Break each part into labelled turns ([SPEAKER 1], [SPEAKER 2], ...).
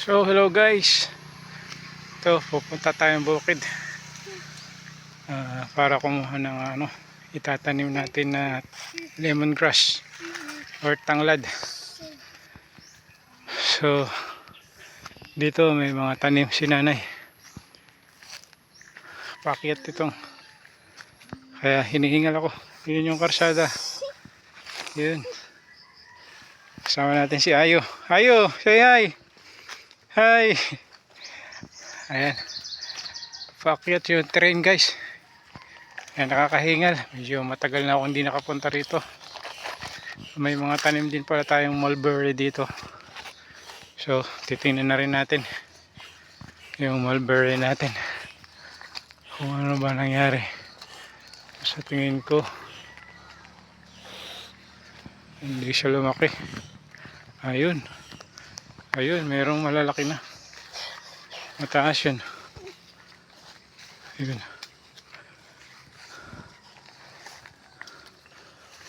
[SPEAKER 1] So hello guys, ito pupunta tayong bukid para kumuha ng itatanim natin na lemongrass or tanglad. So dito may mga tanim si nanay, pakyat itong, kaya hinihingal ako. Yun yung karsada, yun, kasama natin si Ayo. Ayo, say hi. Hi. Ayan, paakyat yung train guys. Ayan, nakakahingal. Medyo matagal na ako hindi nakapunta rito. May mga tanim din pala tayong mulberry dito. So titingnan na rin natin yung mulberry natin, kung ano ba nangyari. Sa tingin ko hindi siya lumaki. Ayun, ayun, merong malalaki na, mataas yun. Ayun,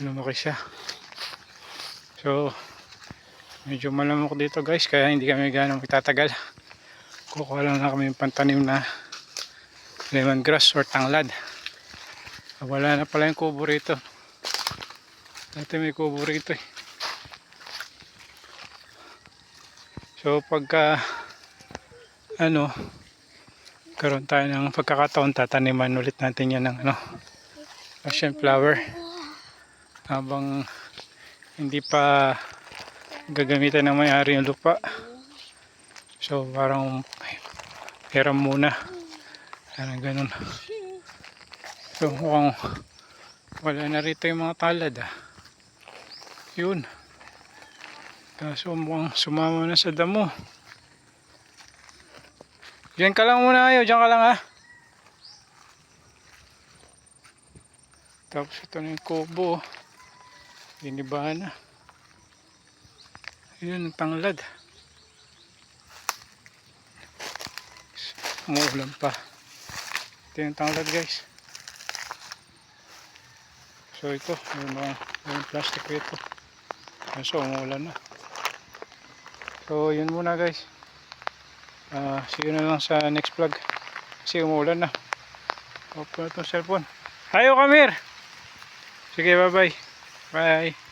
[SPEAKER 1] lumaki siya. So medyo malamok dito guys, kaya hindi kami ganong magtatagal. Kukuha lang na kami yung pantanim na lemongrass or tanglad. Wala na pala yung kubo rito. Dati may kubo rito eh. So pagka karoon tayo ng pagkakataon, tataniman ulit natin yan ng passion flower habang hindi pa gagamitan ng may-ari yung lupa. So parang hiram muna, parang ganun. So mukhang wala na rito yung mga talad yun, kaso mukhang sumama na sa damo. Diyan ka lang muna, Ayo, diyan ka lang ha. Tapos ito na yung kubo, inibahan na. Yun ang tanglad, umuulan pa. Ito yung tanglad guys. So ito yung plastic rito, so umuulan na. So yun muna guys, see you na lang sa next vlog kasi umuulan na. Opo na itong cellphone. Ayo, come here. Sige, bye bye. Bye.